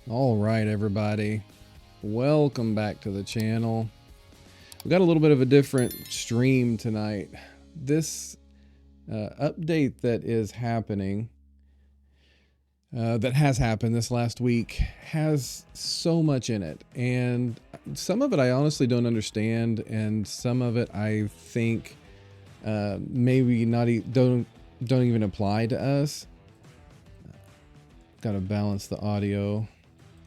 All right, everybody, welcome back to the channel. We got a little bit of a different stream tonight. This update that is happening, that has happened this last week, has so much in it, and some of it I honestly don't understand, and some of it I think maybe don't even apply to us. Got to balance the audio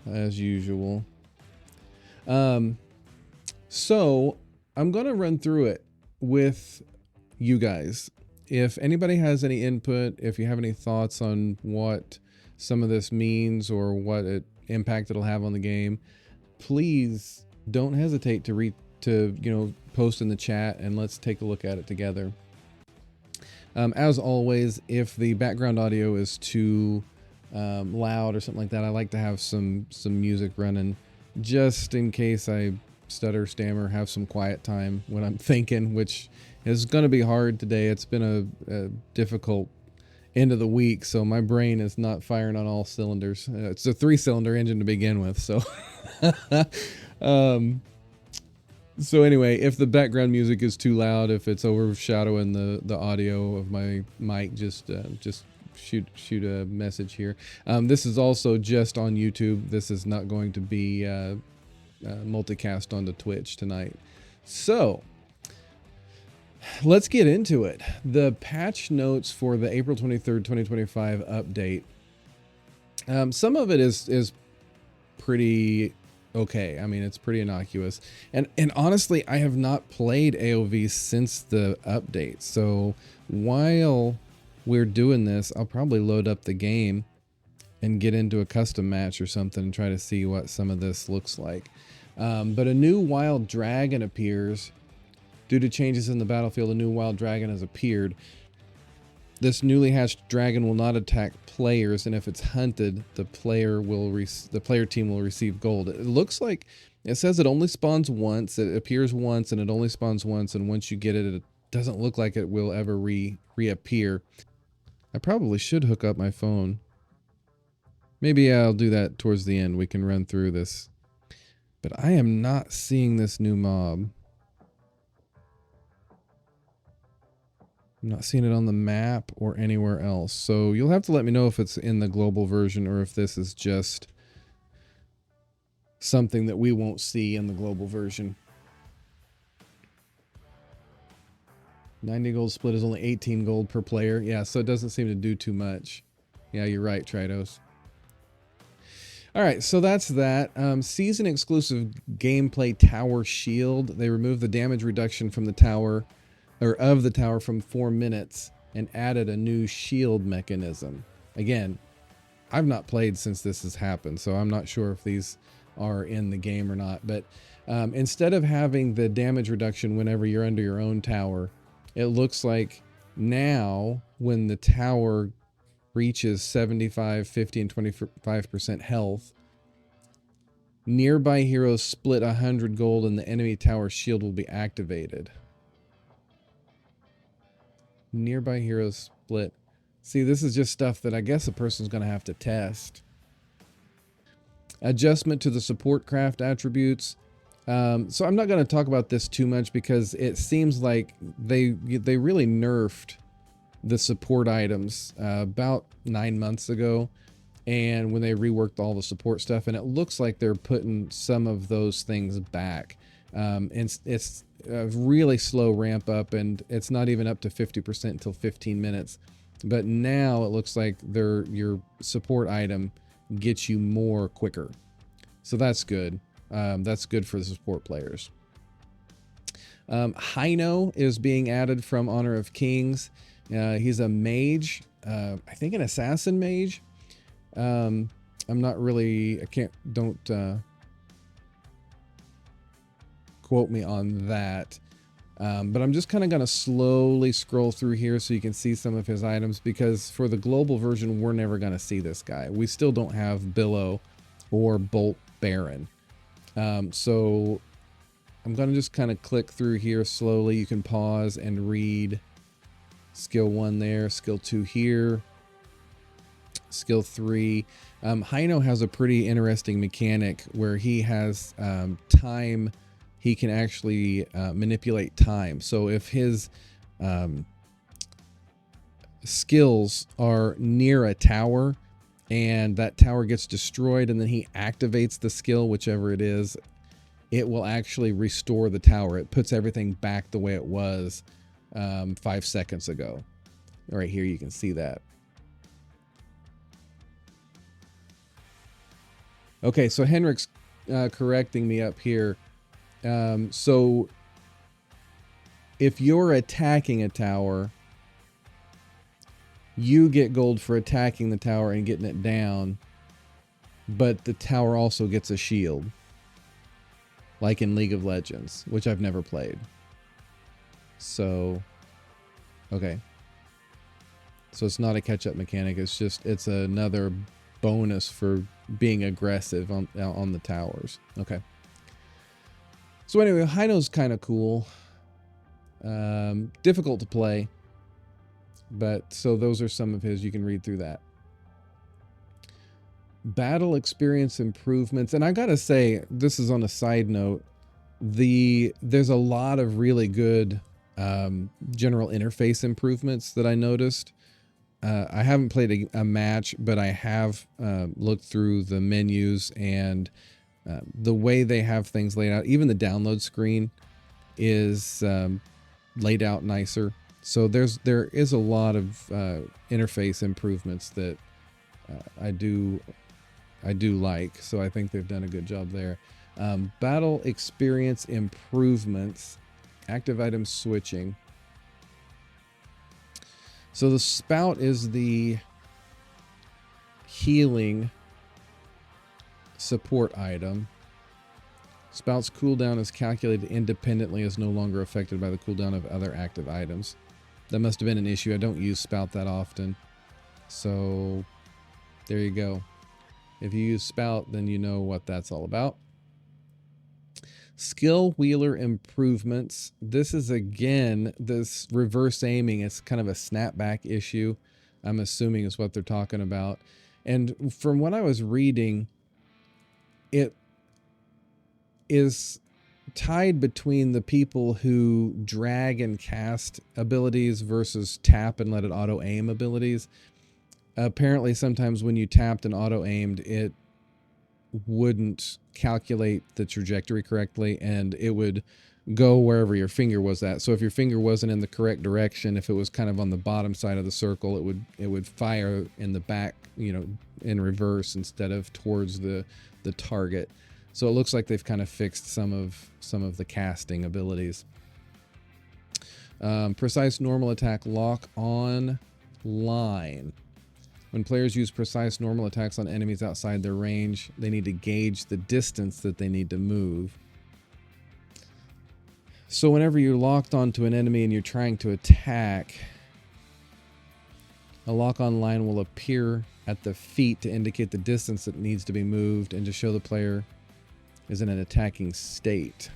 as usual. So I'm going to run through it with you guys. If anybody has any input, if you have any thoughts on what some of this means or what impact it'll have on the game, please don't hesitate to post in the chat and let's take a look at it together. As always, if the background audio is too loud or something like that, I like to have some music running just in case I stutter, stammer, have some quiet time when I'm thinking, which is going to be hard today. It's been a difficult end of the week, so my brain is not firing on all cylinders. It's a 3-cylinder engine to begin with, so so anyway, if the background music is too loud, if it's overshadowing the audio of my mic, just shoot a message here. This is also just on YouTube. This is not going to be multicast onto Twitch tonight. So let's get into it. The patch notes for the April 23rd, 2025 update. Some of it is pretty okay. I mean, it's pretty innocuous. And honestly, I have not played AOV since the update. So while we're doing this, I'll probably load up the game and get into a custom match or something and try to see what some of this looks like. But a new wild dragon appears. Due to changes in the battlefield, a new wild dragon has appeared. This newly hatched dragon will not attack players, and if it's hunted, the player team will receive gold. It looks like it says it only spawns once. It appears once, and it only spawns once. And once you get it, it doesn't look like it will ever reappear. I probably should hook up my phone. Maybe I'll do that towards the end. We can run through this. But I am not seeing this new mob. I'm not seeing it on the map or anywhere else. So you'll have to let me know if it's in the global version or if this is just something that we won't see in the global version. 90 gold split is only 18 gold per player. Yeah, so it doesn't seem to do too much. Yeah, you're right, Tritos. All right, so that's that. Season exclusive gameplay tower shield. They removed the damage reduction from the tower, or of the tower, from 4 minutes and added a new shield mechanism. Again, I've not played since this has happened, so I'm not sure if these are in the game or not. But instead of having the damage reduction whenever you're under your own tower, it looks like now when the tower reaches 75, 50, and 25% health, nearby heroes split 100 gold and the enemy tower shield will be activated. Nearby heroes split. See, this is just stuff that I guess a person's going to have to test. Adjustment to the support craft attributes. So I'm not going to talk about this too much because it seems like they really nerfed the support items about 9 months ago, and when they reworked all the support stuff, and it looks like they're putting some of those things back. It's a really slow ramp up, and it's not even up to 50% until 15 minutes. But now it looks like your support item gets you more quicker. So that's good. That's good for the support players. Heino is being added from Honor of Kings. He's a mage, I think an assassin mage. I'm not really, don't quote me on that. But I'm just kind of going to slowly scroll through here so you can see some of his items, because for the global version, we're never going to see this guy. We still don't have Billow or Bolt Baron. So I'm going to just kind of click through here slowly. You can pause and read Skill 1 there, skill 2 here, skill 3. Heino has a pretty interesting mechanic where he has time. He can actually manipulate time. So if his skills are near a tower and that tower gets destroyed and then he activates the skill, whichever it is, it will actually restore the tower. It puts everything back the way it was 5 seconds ago. Right here you can see that. Okay, so Henrik's correcting me up here. So if you're attacking a tower, you get gold for attacking the tower and getting it down, but the tower also gets a shield, like in League of Legends, which I've never played. So, okay. So it's not a catch-up mechanic. It's another bonus for being aggressive on the towers. Okay. So anyway, Heino's kind of cool. Difficult to play. But so those are some of his. You can read through that. Battle experience improvements. And I got to say, this is on a side note. There's a lot of really good general interface improvements that I noticed. I haven't played a match, but I have looked through the menus and the way they have things laid out. Even the download screen is laid out nicer. So there is a lot of interface improvements that I do like. So I think they've done a good job there. Battle experience improvements, active item switching. So the spout is the healing support item. Spout's cooldown is calculated independently, is no longer affected by the cooldown of other active items. That must have been an issue. I don't use spout that often. So there you go. If you use spout, then you know what that's all about. Skill wheeler improvements. This is, again, this reverse aiming. It's kind of a snapback issue, I'm assuming is what they're talking about. And from what I was reading, it is tied between the people who drag and cast abilities versus tap and let it auto aim abilities. Apparently sometimes when you tapped and auto aimed, it wouldn't calculate the trajectory correctly and it would go wherever your finger was at. So if your finger wasn't in the correct direction, if it was kind of on the bottom side of the circle, it would fire in the back, you know, in reverse instead of towards the target. So it looks like they've kind of fixed some of the casting abilities. Precise normal attack lock on line. When players use precise normal attacks on enemies outside their range, they need to gauge the distance that they need to move. So whenever you're locked onto an enemy and you're trying to attack, a lock-on line will appear at the feet to indicate the distance that needs to be moved and to show the player is in an attacking state.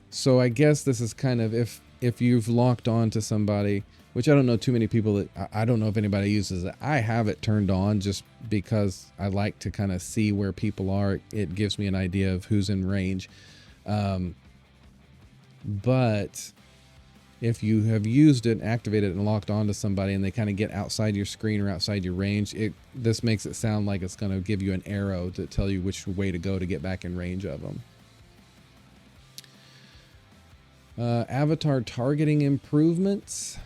So I guess this is kind of if you've locked on to somebody, which I don't know too many people that, I don't know if anybody uses it. I have it turned on just because I like to kind of see where people are. It gives me an idea of who's in range. But if you have used it, activated it, and locked onto somebody and they kind of get outside your screen or outside your range, this makes it sound like it's going to give you an arrow to tell you which way to go to get back in range of them. Avatar targeting improvements.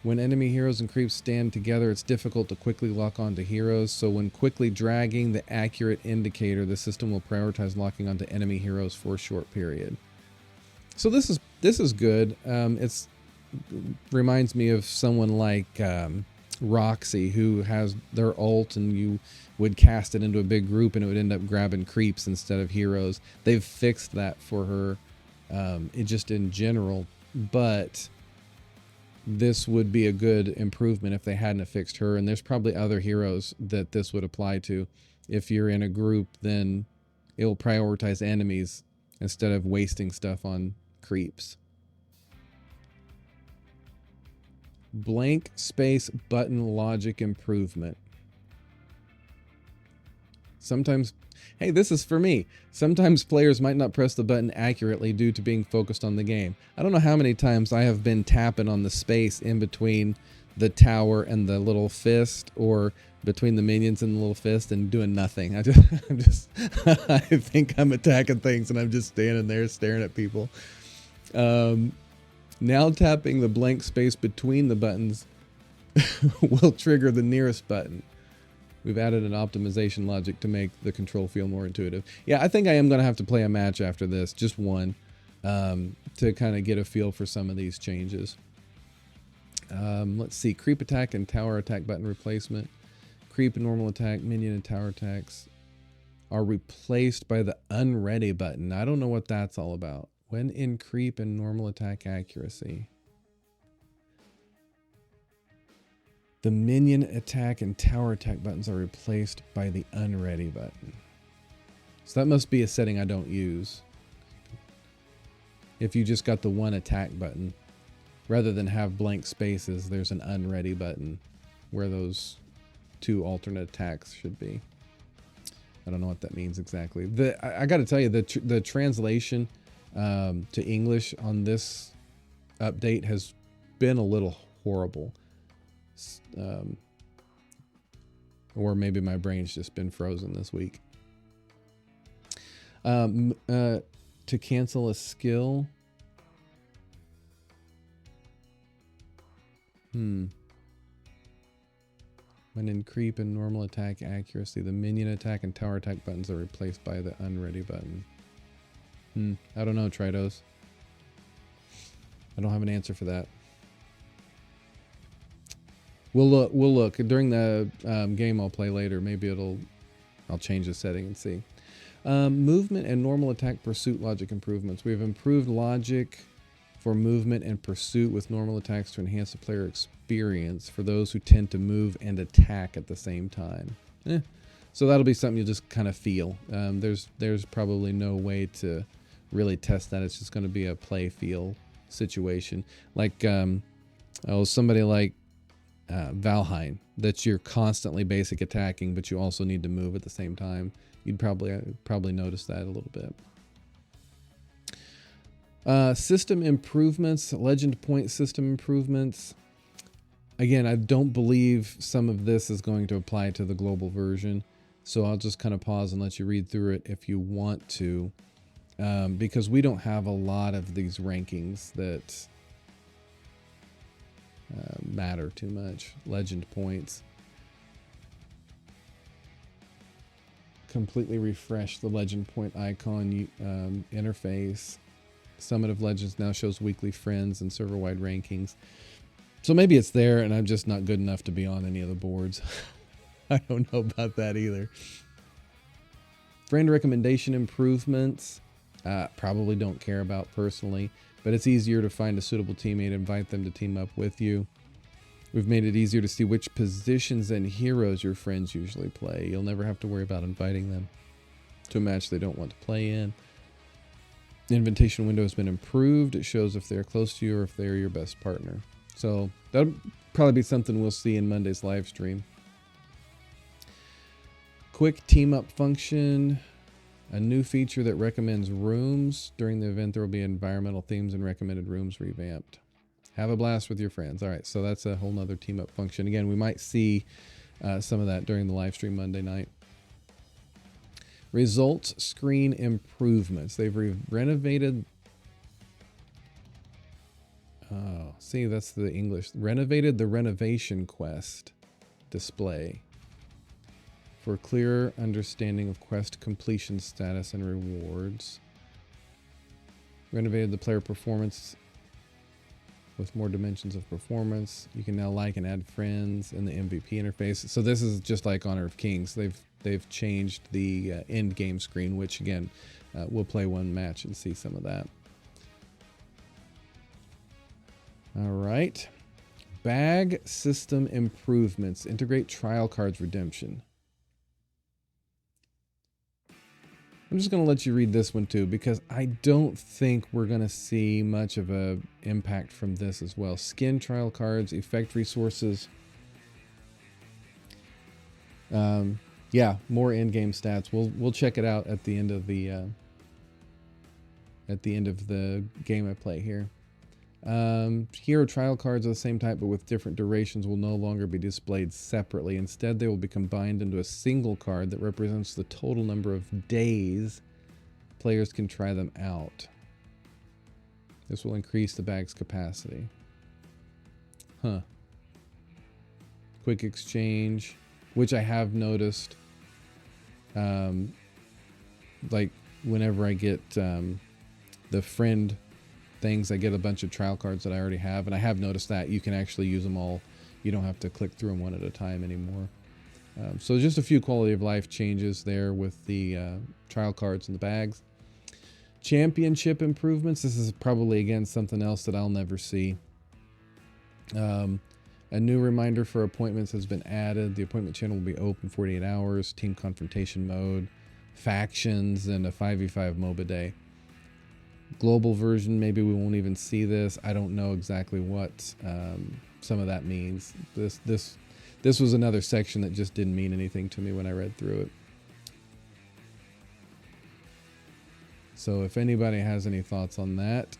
When enemy heroes and creeps stand together, it's difficult to quickly lock onto heroes. So when quickly dragging the accurate indicator, the system will prioritize locking onto enemy heroes for a short period. So this is good. It's reminds me of someone like Roxy, who has their ult, and you would cast it into a big group, and it would end up grabbing creeps instead of heroes. They've fixed that for her, just in general, but this would be a good improvement if they hadn't fixed her. And there's probably other heroes that this would apply to. If you're in a group, then it will prioritize enemies instead of wasting stuff on creeps. Blank space button logic improvement. Sometimes, hey, this is for me. Sometimes players might not press the button accurately due to being focused on the game. I don't know how many times I have been tapping on the space in between the tower and the little fist, or between the minions and the little fist, and doing nothing. I think I'm attacking things and I'm just standing there staring at people. Now tapping the blank space between the buttons will trigger the nearest button. We've added an optimization logic to make the control feel more intuitive. Yeah, I think I am going to have to play a match after this, just one, to kind of get a feel for some of these changes. Let's see, creep attack and tower attack button replacement. Creep and normal attack, minion and tower attacks are replaced by the unready button. I don't know what that's all about. When in creep and normal attack accuracy, the minion attack and tower attack buttons are replaced by the unready button. So that must be a setting I don't use. If you just got the one attack button, rather than have blank spaces, there's an unready button where those two alternate attacks should be. I don't know what that means exactly. I got to tell you, the translation to English on this update has been a little horrible. Or maybe my brain's just been frozen this week. To cancel a skill. When in creep and normal attack accuracy, the minion attack and tower attack buttons are replaced by the unready button. I don't know, Tritos. I don't have an answer for that. We'll look during the game I'll play later. Maybe I'll change the setting and see. Movement and normal attack pursuit logic improvements. We have improved logic for movement and pursuit with normal attacks to enhance the player experience for those who tend to move and attack at the same time. So that'll be something you'll just kind of feel. There's probably no way to really test that. It's just going to be a play feel situation. Like somebody like Valheim, that you're constantly basic attacking, but you also need to move at the same time. You'd probably notice that a little bit. System improvements, legend point system improvements. Again, I don't believe some of this is going to apply to the global version, so I'll just kind of pause and let you read through it if you want to, because we don't have a lot of these rankings that matter too much. Legend points. Completely refresh the legend point icon interface. Summit of Legends now shows weekly friends and server-wide rankings. So maybe it's there and I'm just not good enough to be on any of the boards. I don't know about that either. Friend recommendation improvements. Probably don't care about personally, but it's easier to find a suitable teammate and invite them to team up with you. We've made it easier to see which positions and heroes your friends usually play. You'll never have to worry about inviting them to a match they don't want to play in. The invitation window has been improved. It shows if they're close to you or if they're your best partner. So that'll probably be something we'll see in Monday's live stream. Quick team up function. A new feature that recommends rooms. During the event, there will be environmental themes and recommended rooms revamped. Have a blast with your friends. All right, so that's a whole nother team up function. Again, we might see some of that during the live stream Monday night. Results screen improvements. They've renovated. Oh, see, that's the English. Renovated the renovation quest display for clearer understanding of quest completion status and rewards. Renovated the player performance with more dimensions of performance. You can now like and add friends in the MVP interface. So this is just like Honor of Kings. They've changed the end game screen, which again, we'll play one match and see some of that. All right. Bag system improvements. Integrate trial cards redemption. I'm just going to let you read this one too, because I don't think we're going to see much of a impact from this as well. Skin trial cards, effect resources. Yeah, more in-game stats. We'll check it out at the end of the game I play here. Hero trial cards of the same type but with different durations will no longer be displayed separately. Instead, they will be combined into a single card that represents the total number of days players can try them out. This will increase the bag's capacity. Huh. Quick exchange, which I have noticed. Like whenever I get the friend things, I get a bunch of trial cards that I already have, and I have noticed that you can actually use them all. You don't have to click through them one at a time anymore. So just a few quality of life changes there with the trial cards and the bags. Championship improvements. This is probably, again, something else that I'll never see. A new reminder for appointments has been added. The appointment channel will be open 48 hours, team confrontation mode, factions, and a 5v5 MOBA day. Global version, maybe we won't even see this. I don't know exactly what some of that means. This was another section that just didn't mean anything to me when I read through it. So if anybody has any thoughts on that,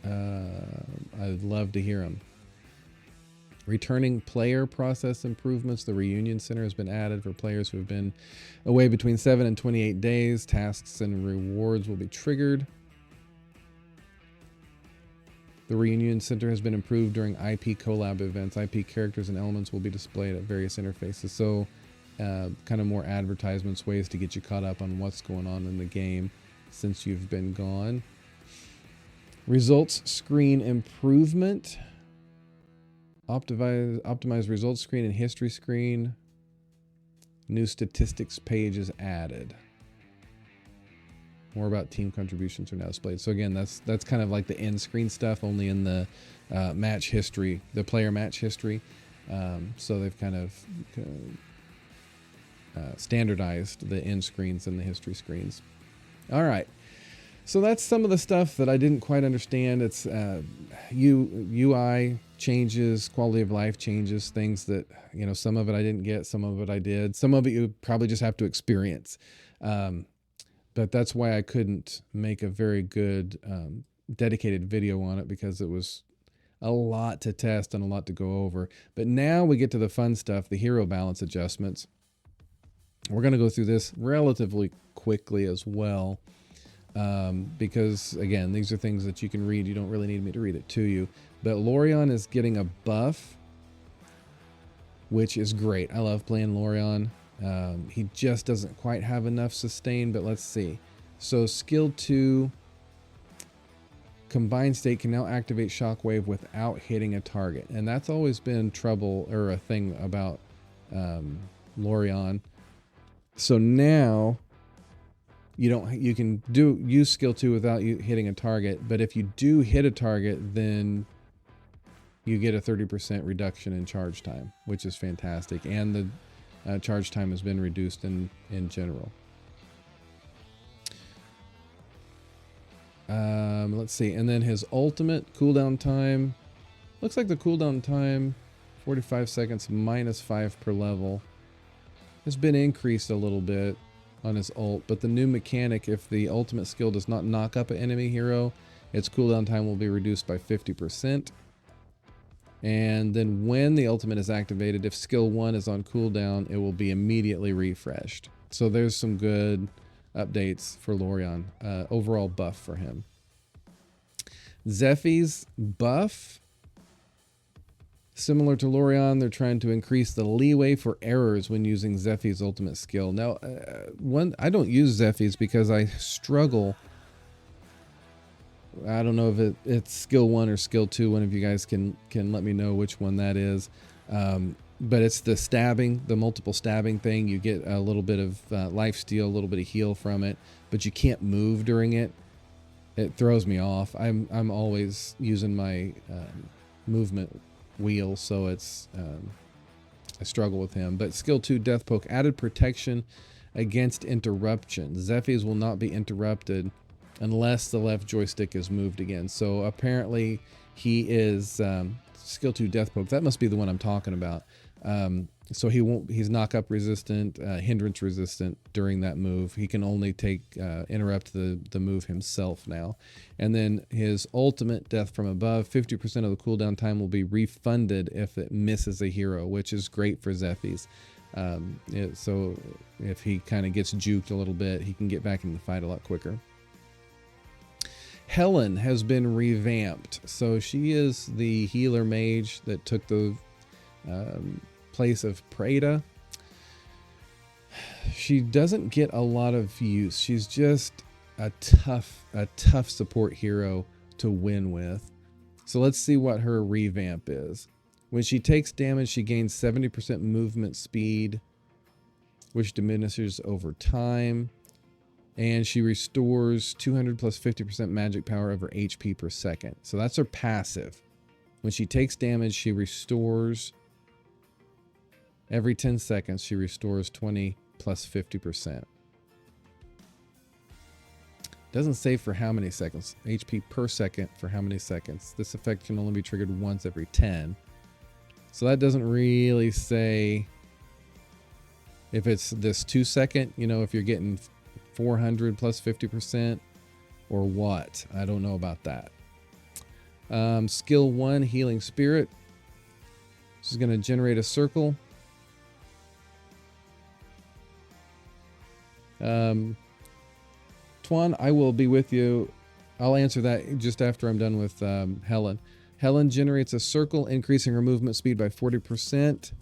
I'd love to hear them. Returning player process improvements. The reunion center has been added for players who have been away between 7 and 28 days. Tasks and rewards will be triggered. The reunion center has been improved during IP collab events. IP characters and elements will be displayed at various interfaces. So kind of more advertisements, ways to get you caught up on what's going on in the game since you've been gone. Results screen improvement. Optimize results screen and history screen. New statistics page is added. More about team contributions are now displayed. So again, that's kind of like the end screen stuff, only in the match history, the player match history. So they've kind of standardized the end screens and the history screens. All right. So that's some of the stuff that I didn't quite understand. It's UI changes, quality of life changes, things that, you know, some of it I didn't get, some of it I did. Some of it you probably just have to experience. But that's why I couldn't make a very good dedicated video on it, because it was a lot to test and a lot to go over. But now we get to the fun stuff, the hero balance adjustments. We're going to go through this relatively quickly as well. Because again, these are things that you can read. You don't really need me to read it to you. But Lorion is getting a buff, which is great. I love playing Lorion. He just doesn't quite have enough sustain, but let's see. So skill 2, combined state can now activate shockwave without hitting a target. And that's always been trouble, or a thing about Lorion. So now you can use skill 2 without hitting a target, but if you do hit a target, then you get a 30% reduction in charge time, which is fantastic. And the charge time has been reduced in general. Let's see. And then his ultimate cooldown time. Looks like the cooldown time, 45 seconds -5 per level, has been increased a little bit on his ult. But the new mechanic, if the ultimate skill does not knock up an enemy hero, its cooldown time will be reduced by 50%. And then when the ultimate is activated, if skill 1 is on cooldown, it will be immediately refreshed. So there's some good updates for Lorion. Overall buff for him. Zephy's buff. Similar to Lorion, they're trying to increase the leeway for errors when using Zephy's ultimate skill. Now, I don't use Zephy's because I struggle. I don't know if it's skill 1 or skill 2. One of you guys can let me know which one that is. But it's the stabbing, the multiple stabbing thing. You get a little bit of lifesteal, a little bit of heal from it, but you can't move during it. It throws me off. I'm always using my movement wheel, so it's I struggle with him. But skill 2 death poke added protection against interruption. Zephyrs will not be interrupted unless the left joystick is moved again. So apparently he is skill 2 death poke. That must be the one I'm talking about. So he's knock up resistant, hindrance resistant during that move. He can only interrupt the move himself now. And then his ultimate, death from above, 50% of the cooldown time will be refunded if it misses a hero, which is great for Zephyrs. So if he kind of gets juked a little bit, he can get back in the fight a lot quicker. Helen has been revamped. So she is the healer mage that took the place of Prada. She doesn't get a lot of use. She's just a tough support hero to win with. So let's see what her revamp is. When she takes damage, she gains 70% movement speed, which diminishes over time. And she restores 200 plus 50% magic power over HP per second. So that's her passive. When she takes damage, she restores every 10 seconds. She restores 20 plus 50%. Doesn't say for how many seconds. HP per second for how many seconds. This effect can only be triggered once every 10. So that doesn't really say if it's this 2 second, you know, if you're getting 400 plus 50% or what. I don't know about that. Skill 1, Healing Spirit. This is going to generate a circle. Twan, I will be with you. I'll answer that just after I'm done with Helen. Helen generates a circle, increasing her movement speed by 40%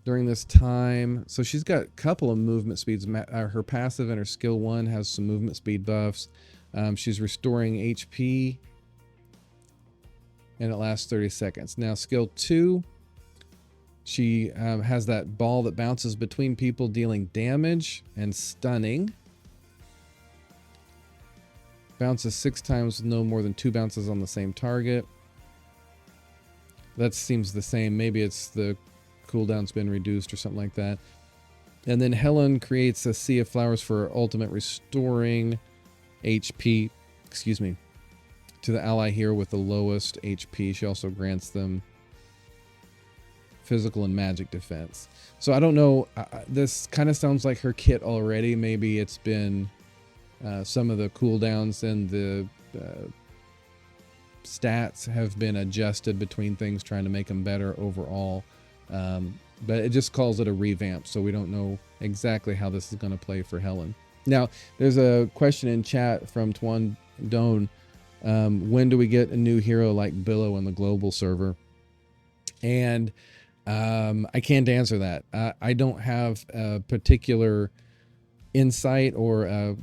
during this time. So she's got a couple of movement speeds. Her passive and her skill 1 has some movement speed buffs. She's restoring HP, and it lasts 30 seconds. Now skill 2, she has that ball that bounces between people, dealing damage and stunning. Bounces 6 times with no more than 2 bounces on the same target. That seems the same. Maybe it's the cooldown's been reduced or something like that. And then Helen creates a sea of flowers for her ultimate, restoring HP, to the ally here with the lowest HP. She also grants them physical and magic defense. So I don't know. This kind of sounds like her kit already. Maybe it's been some of the cooldowns and the stats have been adjusted between things, trying to make them better overall. But it just calls it a revamp, so we don't know exactly how this is going to play for Helen. Now, there's a question in chat from Twan Doan. When do we get a new hero like Billow in the global server? And I can't answer that. I don't have a particular insight or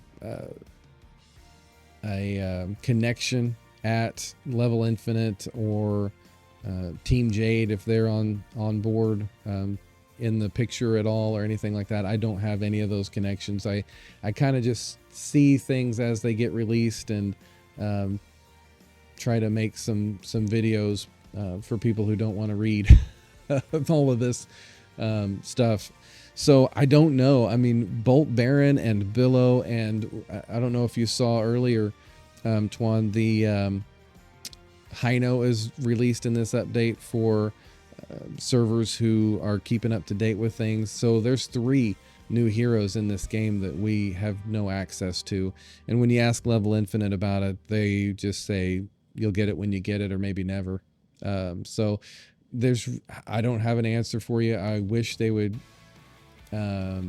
a connection at Level Infinite or Team Jade, if they're on board in the picture at all or anything like that. I don't have any of those connections. I kind of just see things as they get released and try to make some videos for people who don't want to read all of this stuff. So I don't know. I mean, Bolt Baron and Billow, and I don't know if you saw earlier, Twan, the Heino is released in this update for servers who are keeping up to date with things. So there's 3 new heroes in this game that we have no access to. And when you ask Level Infinite about it, they just say you'll get it when you get it, or maybe never. So I don't have an answer for you. I wish they would. I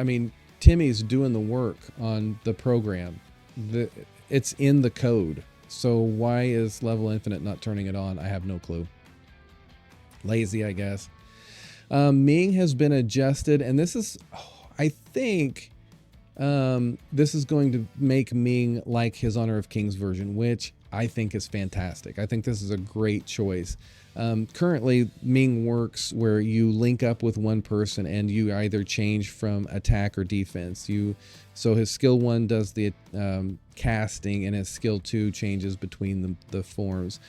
mean, Timmy's doing the work on the program. It's in the code. So why is Level Infinite not turning it on? I have no clue. Lazy, I guess. Ming has been adjusted, and this is, I think, this is going to make Ming like his Honor of Kings version, which I think is fantastic. I think this is a great choice. Currently, Ming works where you link up with one person and you either change from attack or defense. So his skill 1 does the casting, and his skill 2 changes between the forms.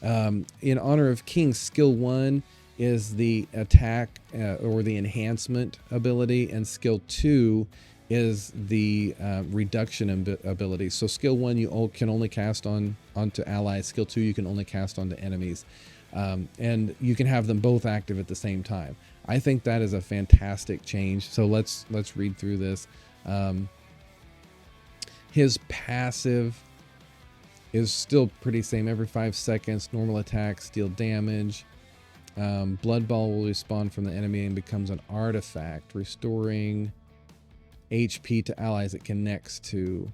In Honor of Kings, skill 1 is the attack or the enhancement ability, and skill 2 is the reduction ability. So skill 1 you can only cast onto allies. Skill 2 you can only cast onto enemies, and you can have them both active at the same time. I think that is a fantastic change. So let's read through this. His passive is still pretty same. Every 5 seconds, normal attacks deal damage. Blood Ball will respawn from the enemy and becomes an artifact, restoring HP to allies it connects to.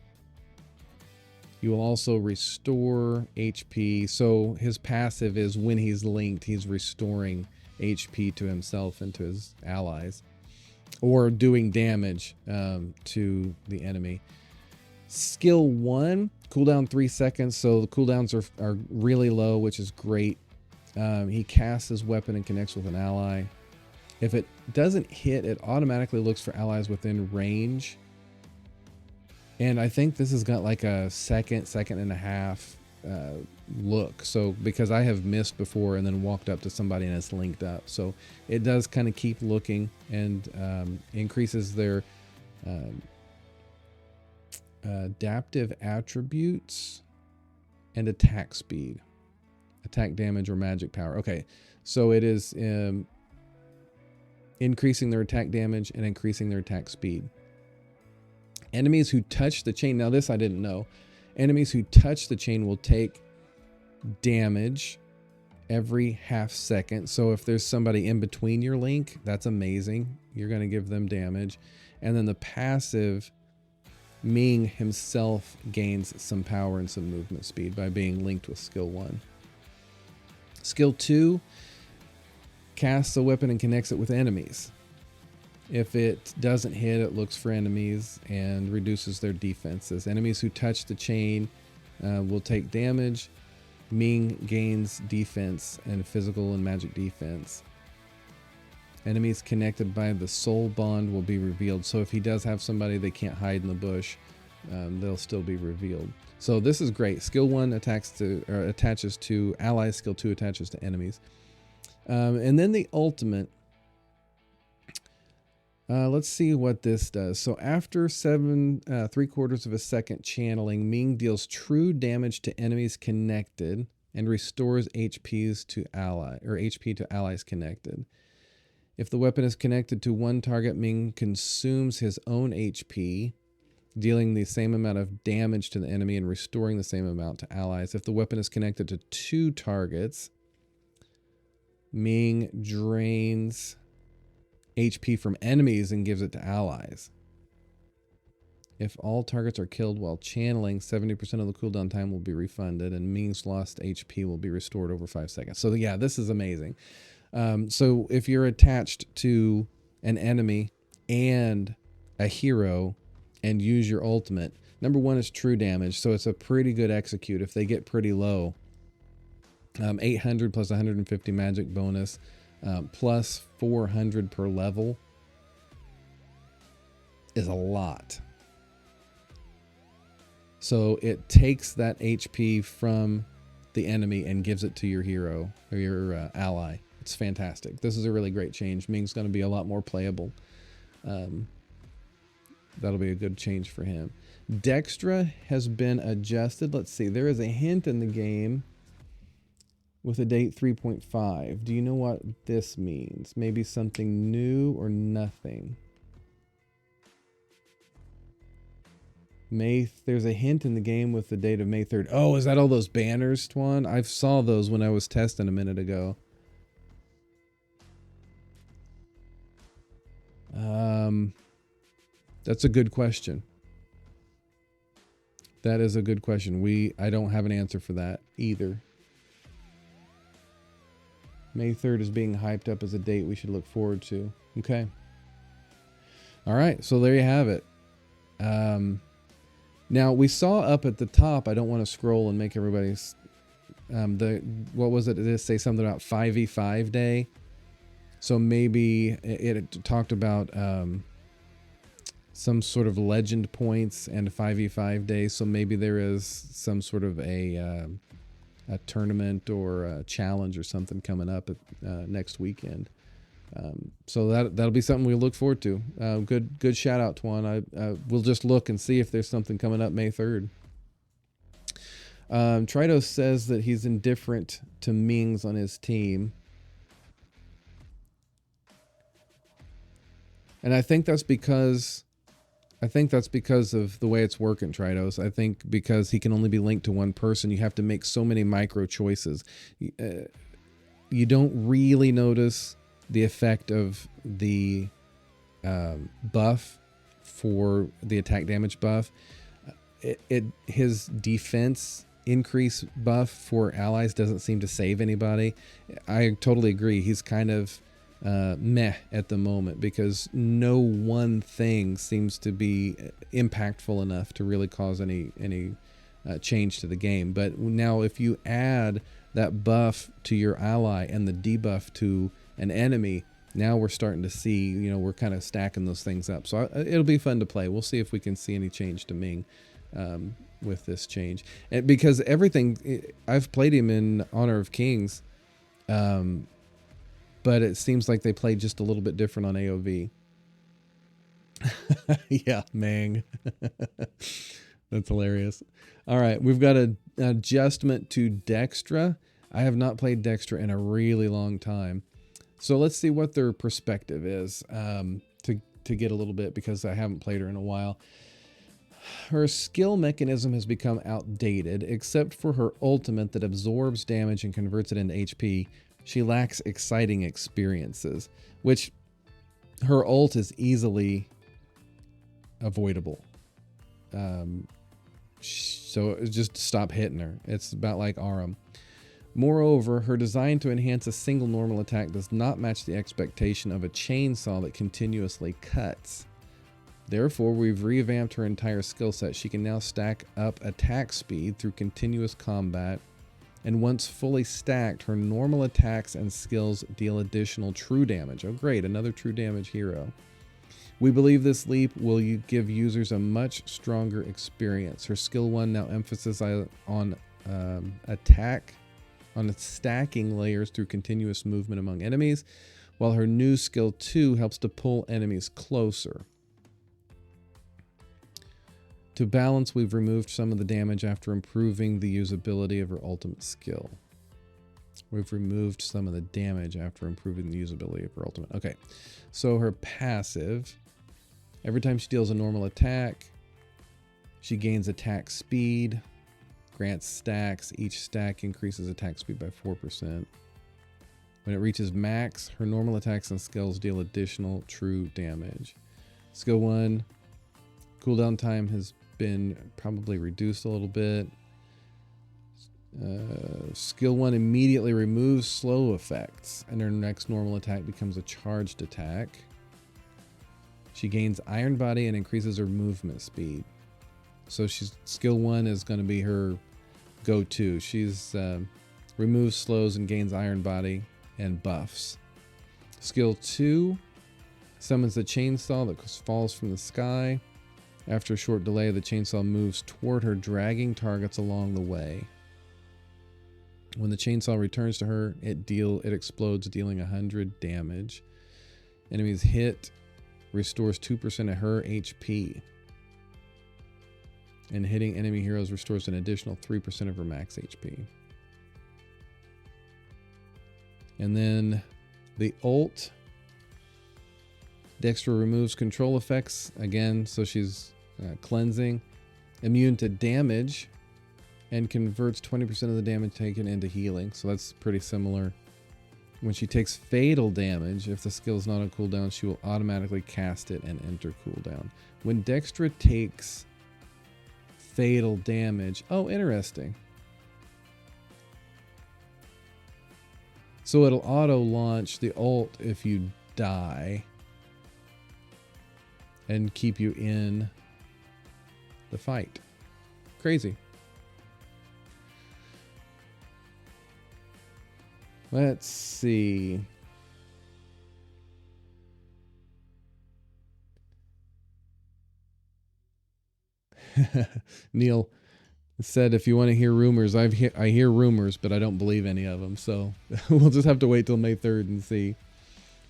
You will also restore HP. So his passive is when he's linked, he's restoring HP to himself and to his allies, or doing damage to the enemy. Skill 1, cooldown 3 seconds. So the cooldowns are really low, which is great. He casts his weapon and connects with an ally. If it doesn't hit, it automatically looks for allies within range. And I think this has got like a second and a half look. So because I have missed before and then walked up to somebody and it's linked up. So it does kind of keep looking and increases their adaptive attributes and attack speed, attack damage, or magic power. Okay, so it is increasing their attack damage and increasing their attack speed. Enemies who touch the chain, now this I didn't know. Enemies who touch the chain will take damage every half second. So if there's somebody in between your link, that's amazing. You're going to give them damage. And then the passive, Ming himself gains some power and some movement speed by being linked with skill 1. Skill 2 casts a weapon and connects it with enemies. If it doesn't hit, it looks for enemies and reduces their defenses. Enemies who touch the chain will take damage. Ming gains defense and physical and magic defense. Enemies connected by the soul bond will be revealed. So if he does have somebody they can't hide in the bush, they'll still be revealed. So this is great. Skill 1 attaches to allies. Skill 2 attaches to enemies. And then the ultimate. Let's see what this does. So after 3/4 of a second channeling, Ming deals true damage to enemies connected and restores HP to allies connected. If the weapon is connected to one target, Ming consumes his own HP, dealing the same amount of damage to the enemy and restoring the same amount to allies. If the weapon is connected to 2 targets, Ming drains HP from enemies and gives it to allies. If all targets are killed while channeling, 70% of the cooldown time will be refunded and Ming's lost HP will be restored over 5 seconds. So yeah, this is amazing. So if you're attached to an enemy and a hero and use your ultimate, number 1 is true damage. So it's a pretty good execute if they get pretty low. 800 plus 150 magic bonus. Plus 400 per level is a lot. So it takes that HP from the enemy and gives it to your hero or your ally. It's fantastic. This is a really great change. Ming's going to be a lot more playable. That'll be a good change for him. Dextra has been adjusted. Let's see. There is a hint in the game with a date 3.5. Do you know what this means? Maybe something new or nothing? There's a hint in the game with the date of May 3rd. Oh, is that all those banners, Twan? I saw those when I was testing a minute ago. That's a good question. That is a good question. I don't have an answer for that either. May 3rd is being hyped up as a date we should look forward to. Okay. All right. So there you have it. Now we saw up at the top, I don't want to scroll and make everybody's, what was it? Did it say something about 5v5 day? So maybe it talked about some sort of legend points and 5v5 day. So maybe there is some sort of a a tournament or a challenge or something coming up at, next weekend. So that'll be something we look forward to. Good shout out, Twan. We'll just look and see if there's something coming up May 3rd. Tritos says that he's indifferent to Mings on his team. And I think that's because of the way it's working, Tritos. I think because he can only be linked to one person, you have to make so many micro choices. You don't really notice the effect of the buff for the attack damage buff. His defense increase buff for allies doesn't seem to save anybody. I totally agree. He's kind of meh at the moment because no one thing seems to be impactful enough to really cause any change to the game. But now if you add that buff to your ally and the debuff to an enemy, now we're starting to see, we're kind of stacking those things up. So it'll be fun to play. We'll see if we can see any change to Ming with this change. And because everything, I've played him in Honor of Kings, but it seems like they played just a little bit different on AOV. Yeah, Mang. That's hilarious. All right, we've got an adjustment to Dextra. I have not played Dextra in a really long time. So let's see what their perspective is to get a little bit, because I haven't played her in a while. Her skill mechanism has become outdated, except for her ultimate that absorbs damage and converts it into HP. She lacks exciting experiences, which her ult is easily avoidable. So just stop hitting her. It's about like Aram. Moreover, her design to enhance a single normal attack does not match the expectation of a chainsaw that continuously cuts. Therefore, we've revamped her entire skill set. She can now stack up attack speed through continuous combat, and once fully stacked, her normal attacks and skills deal additional true damage. Oh great, another true damage hero. We believe this leap will give users a much stronger experience. Her skill 1 now emphasizes on stacking layers through continuous movement among enemies, while her new skill 2 helps to pull enemies closer. To balance, we've removed some of the damage after improving the usability of her ultimate skill. We've removed some of the damage after improving the usability of her ultimate. Okay, so her passive, every time she deals a normal attack, she gains attack speed, grants stacks. Each stack increases attack speed by 4%. When it reaches max, her normal attacks and skills deal additional true damage. Skill 1, cooldown time has been probably reduced a little bit. Skill 1 immediately removes slow effects, and her next normal attack becomes a charged attack. She gains Iron Body and increases her movement speed. So skill 1 is going to be her go-to. She's removes slows and gains Iron Body and buffs. Skill 2 summons the chainsaw that falls from the sky. After a short delay, the chainsaw moves toward her, dragging targets along the way. When the chainsaw returns to her, it explodes, dealing 100 damage. Enemies hit restores 2% of her HP. And hitting enemy heroes restores an additional 3% of her max HP. And then the ult. Dextra removes control effects again, so she's cleansing, immune to damage, and converts 20% of the damage taken into healing. So that's pretty similar. When she takes fatal damage, if the skill is not on cooldown, she will automatically cast it and enter cooldown. When Dextra takes fatal damage, oh, interesting. So it'll auto launch the ult if you die and keep you in the fight. Crazy. Let's see. Neil, It said if you want to hear rumors, I hear rumors, but I don't believe any of them. So we'll just have to wait till May 3rd and see.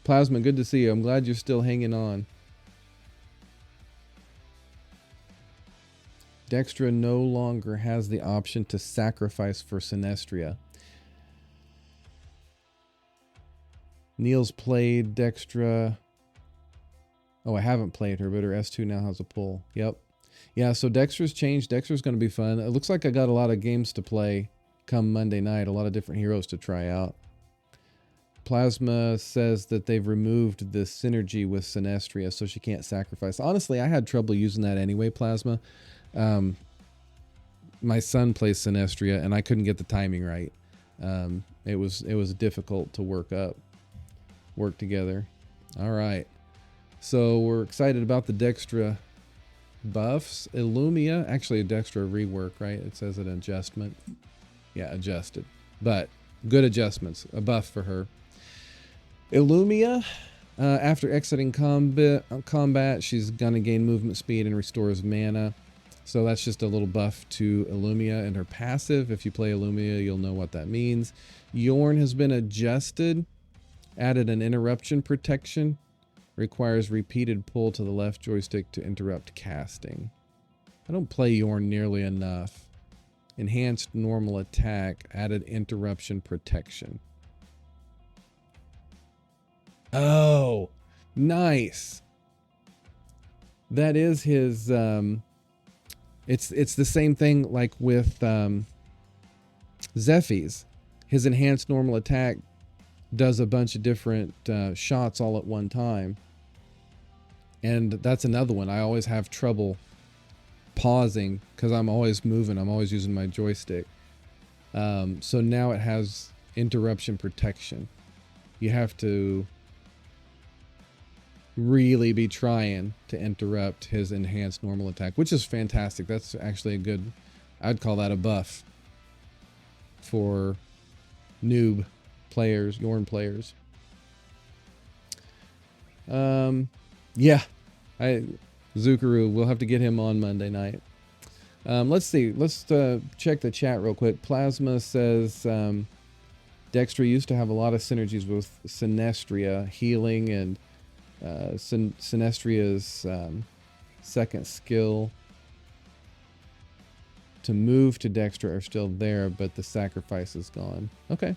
Plasma, good to see you. I'm glad you're still hanging on. Dextra no longer has the option to sacrifice for Sinestria. Neil's played Dextra. Oh, I haven't played her, but her S2 now has a pull. Yep. Yeah, so Dextra's changed. Dextra's going to be fun. It looks like I got a lot of games to play come Monday night. A lot of different heroes to try out. Plasma says that they've removed the synergy with Sinestria, so she can't sacrifice. Honestly, I had trouble using that anyway, Plasma. My son plays Sinestria, and I couldn't get the timing right. It was difficult to work together. All right. So we're excited about the Dextra buffs. Illumia, actually a Dextra rework, right? It says an adjustment. Yeah, adjusted. But good adjustments. A buff for her. Illumia, after exiting combat, she's going to gain movement speed and restores mana. So that's just a little buff to Illumia and her passive. If you play Illumia, you'll know what that means. Yorn has been adjusted. Added an interruption protection. Requires repeated pull to the left joystick to interrupt casting. I don't play Yorn nearly enough. Enhanced normal attack. Added interruption protection. Oh, nice. That is his... It's the same thing like with Zephy's. His enhanced normal attack does a bunch of different shots all at one time. And that's another one. I always have trouble pausing because I'm always moving. I'm always using my joystick. So now it has interruption protection. You have to really be trying to interrupt his enhanced normal attack, which is fantastic. That's actually a good, I'd call that a buff for noob players, Yorn players. Yeah, Zukaru, we'll have to get him on Monday night. Let's see. Let's check the chat real quick. Plasma says Dextra used to have a lot of synergies with Sinestria, healing, and Sinestria's second skill to move to Dextra are still there, but the sacrifice is gone. Okay.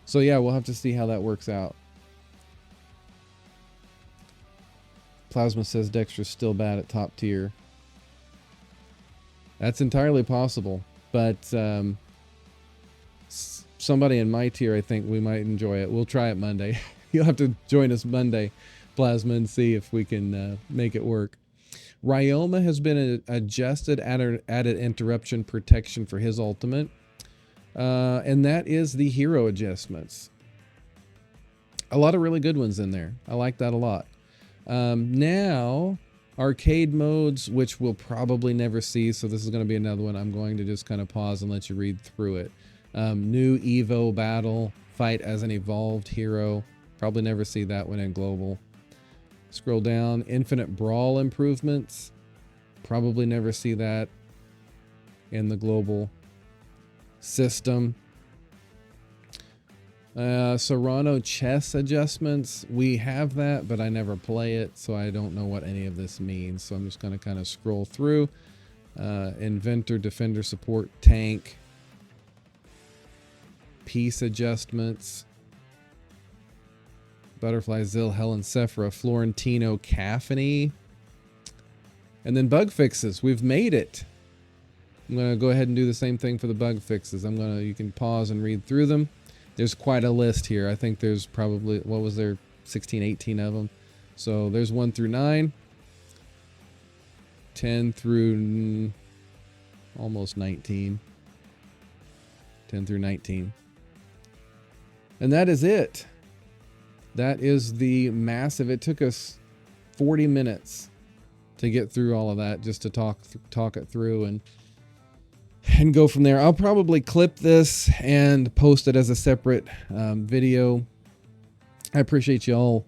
So yeah, we'll have to see how that works out. Plasma says Dextra's still bad at top tier. That's entirely possible, but somebody in my tier, I think we might enjoy it. We'll try it Monday. You'll have to join us Monday, Plasma, and see if we can make it work. Ryoma has been adjusted, added interruption protection for his ultimate. And that is the hero adjustments. A lot of really good ones in there. I like that a lot. Now, arcade modes, which we'll probably never see, so this is going to be another one. I'm going to just kind of pause and let you read through it. New Evo battle, fight as an evolved hero. Probably never see that one in global. Scroll down, infinite brawl improvements. Probably never see that in the global system. Serrano chess adjustments. We have that, but I never play it, so I don't know what any of this means. So I'm just going to kind of scroll through. Inventor, defender, support, tank. Piece adjustments. Butterfly, Zil, Helen, Sephora, Florentino, Caffany. And then bug fixes. We've made it. I'm going to go ahead and do the same thing for the bug fixes. You can pause and read through them. There's quite a list here. I think there's probably, what was there, 16, 18 of them. So there's 1 through 9. 10 through almost 19. 10 through 19. And that is it. That is the massive, it took us 40 minutes to get through all of that, just to talk it through and go from there. I'll probably clip this and post it as a separate video. I appreciate you all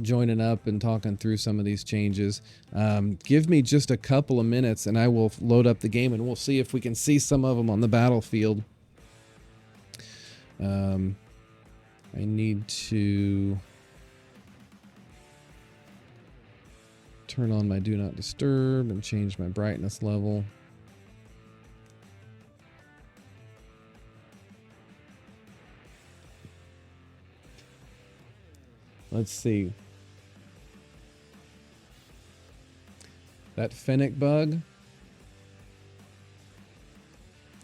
joining up and talking through some of these changes. Give me just a couple of minutes and I will load up the game and we'll see if we can see some of them on the battlefield. I need to turn on my do not disturb and change my brightness level. Let's see. That Fennec bug.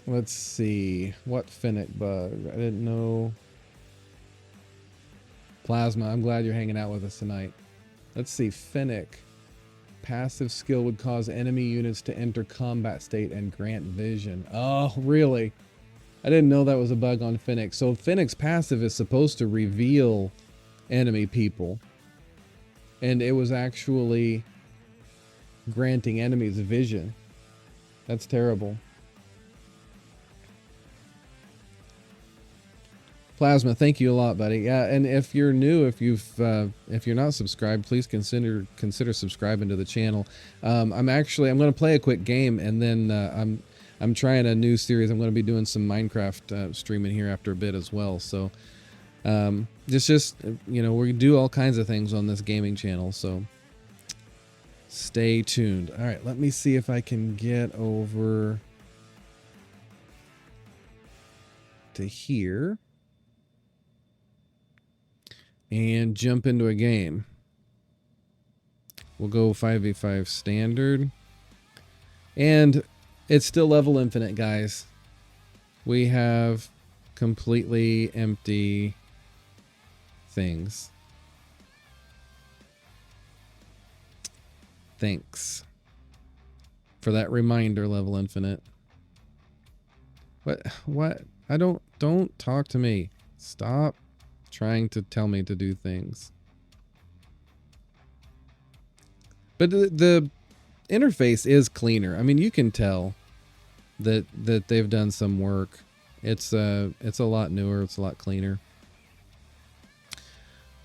Let's see. What Fennec bug? I didn't know. Plasma, I'm glad you're hanging out with us tonight. Let's see. Fennec. Passive skill would cause enemy units to enter combat state and grant vision. Oh, really? I didn't know that was a bug on Fennec. So Fennec's passive is supposed to reveal enemy people, and it was actually granting enemies vision. That's terrible. Plasma, thank you a lot, buddy. Yeah, and if you're new, if you're not subscribed, please consider subscribing to the channel. I'm going to play a quick game, and then I'm trying a new series. I'm going to be doing some Minecraft streaming here after a bit as well. So just you know, we do all kinds of things on this gaming channel, so stay tuned. All right, let me see if I can get over to here and jump into a game. We'll go 5v5 standard, and it's still level infinite, guys. We have completely empty things. Thanks for that reminder, level infinite. What? Don't talk to me. Stop trying to tell me to do things. But the interface is cleaner. I mean, you can tell that they've done some work. It's a lot newer. It's a lot cleaner.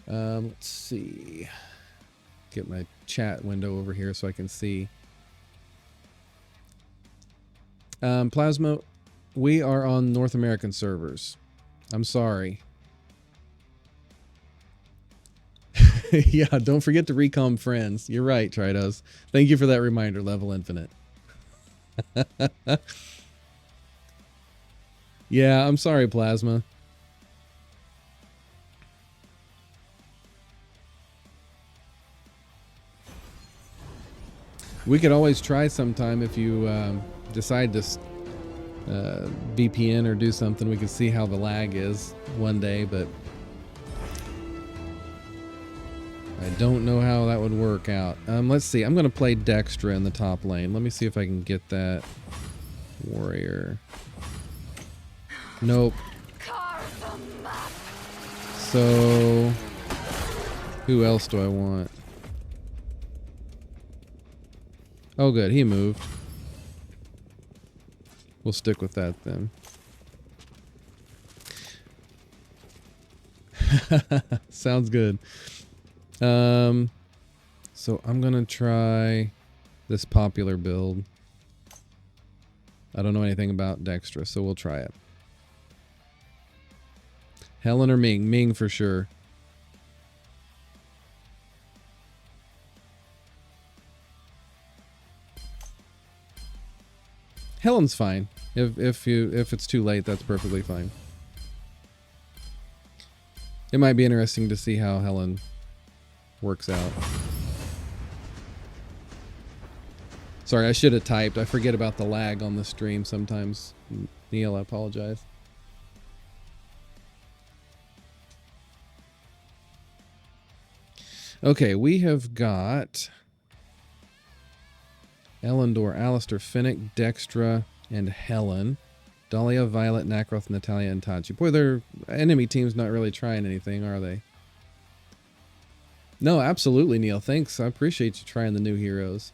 Let's see. Get my chat window over here so I can see. Plasma, we are on North American servers. I'm sorry. Yeah, don't forget to recom friends. You're right, Tridos. Thank you for that reminder, level infinite. Yeah, I'm sorry, Plasma. We could always try sometime if you decide to VPN or do something. We could see how the lag is one day, but I don't know how that would work out. Let's see. I'm going to play Dextra in the top lane. Let me see if I can get that warrior. Nope. So, who else do I want? Oh, good. He moved. We'll stick with that then. Sounds good. So I'm gonna try this popular build. I don't know anything about Dextra, so we'll try it. Helen or Ming? Ming for sure. Helen's fine. If it's too late, that's perfectly fine. It might be interesting to see how Helen works out. Sorry, I should have typed. I forget about the lag on the stream sometimes. Neil, I apologize. Okay, we have got Elendor, Alistair, Finnick, Dextra, and Helen. Dahlia, Violet, Nakroth, Natalia, and Tachi. Boy, their enemy team's not really trying anything, are they? No, absolutely, Neil. Thanks. I appreciate you trying the new heroes.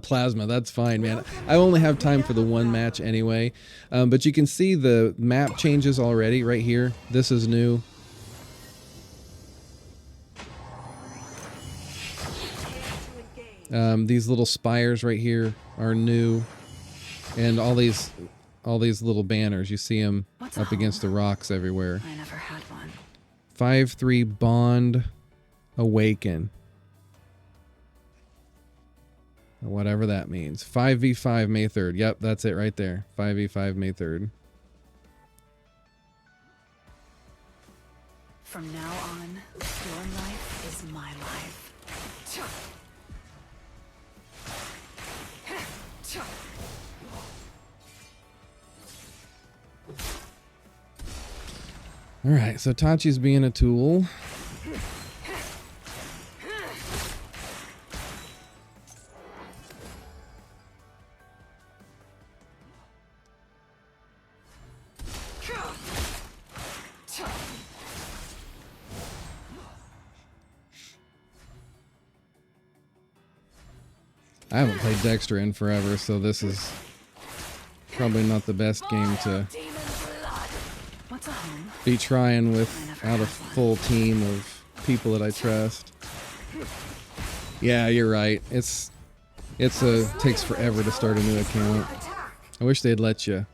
Plasma, that's fine, man. I only have time for the one match anyway. But you can see the map changes already right here. This is new. These little spires right here are new, and all these little banners, you see them up against the rocks everywhere. I never had one. 5-3 Bond Awaken. Whatever that means. 5v5 May 3rd. Yep, that's it right there. 5v5 May 3rd. From now on, your life is my life. Alright, so Tachi's being a tool. I haven't played Dexter in forever, so this is probably not the best game to be trying without a full team of people that I trust. Yeah, you're right. It's takes forever to start a new account. I wish they'd let you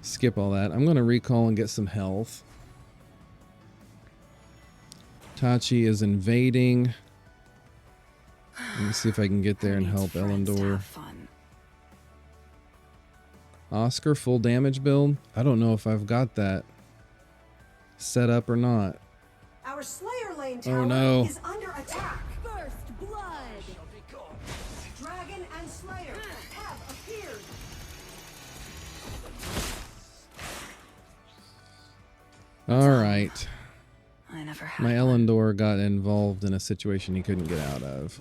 skip all that. I'm gonna recall and get some health. Tachi is invading. Let me see if I can get there and help Elendor. Oscar full damage build? I don't know if I've got that set up or not. Our Slayer lane tower is under attack. First blood. Dragon and Slayer have appeared. All right. I never had My Elendor got involved in a situation he couldn't get out of.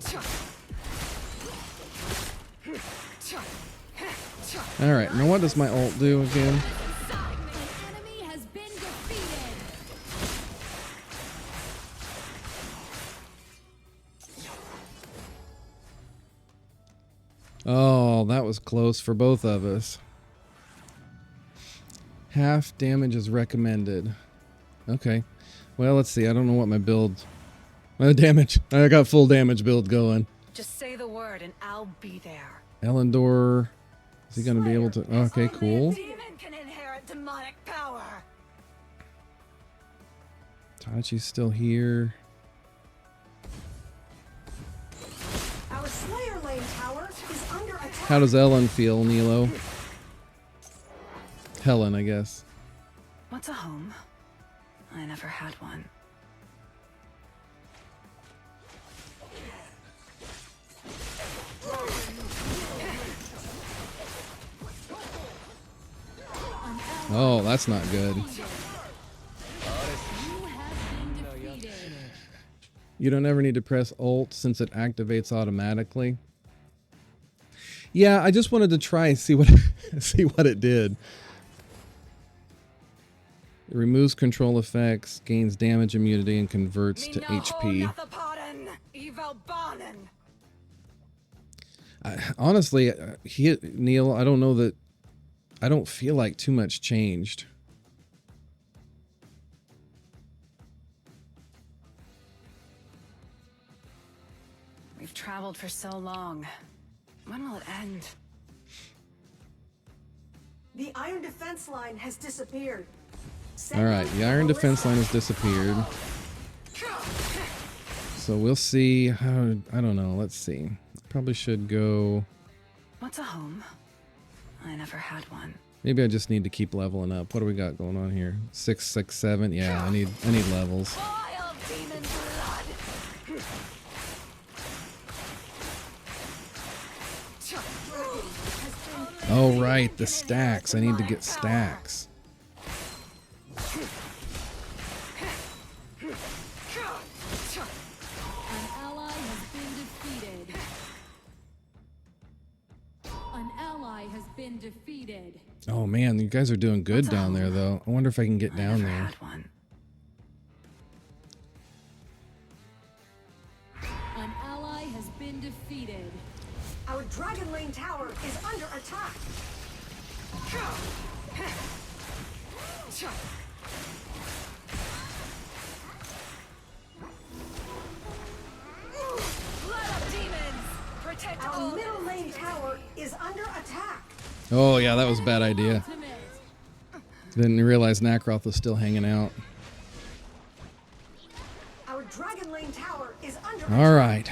Alright, now what does my ult do again? Oh, that was close for both of us. Half damage is recommended. Okay. Well, let's see. I don't know what my build... damage. I got full damage build going. Just say the word and I'll be there. Elendor... Is he going to be able to... Okay, cool. Demon can inherit demonic power. Tachi's still here. Our Slayer lane tower is under attack. How does Ellen feel, Nilo? Helen, I guess. What's a home? I never had one. Oh, that's not good. You don't ever need to press Alt since it activates automatically. Yeah, I just wanted to try and see what see what it did. It removes control effects, gains damage immunity, and converts to HP. Honestly, Neil, I don't know that. I don't feel like too much changed. We've traveled for so long. When will it end? The iron defense line has disappeared. Alright, the iron defense line has disappeared. So we'll see how... I don't know, let's see. Probably should go... What's a home? I never had one. Maybe I just need to keep leveling up. What do we got going on here? 6, 6, 7. Yeah, I need levels. Oh right, the stacks. I need to get stacks. Defeated. Oh man, you guys are doing good down there though. I wonder if I can get down there. An ally has been defeated. Our Dragon Lane tower is under attack. Let Our middle lane tower is under attack. Oh yeah, that was a bad idea. Didn't realize Nacroth was still hanging out. Our dragon lane tower is under All right.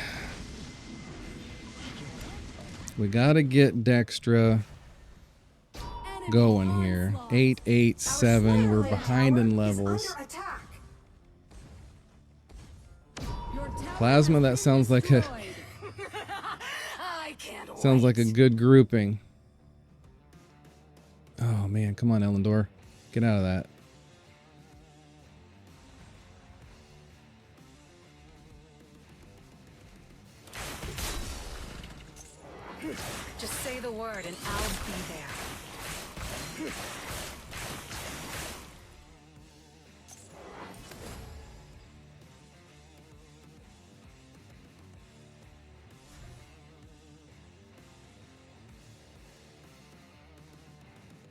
We gotta get Dextra going here. 8, 8, 7. We're behind in levels. Plasma, that sounds like a good grouping. Oh man, come on, Ellendor. Get out of that. Just say the word and I'll be there.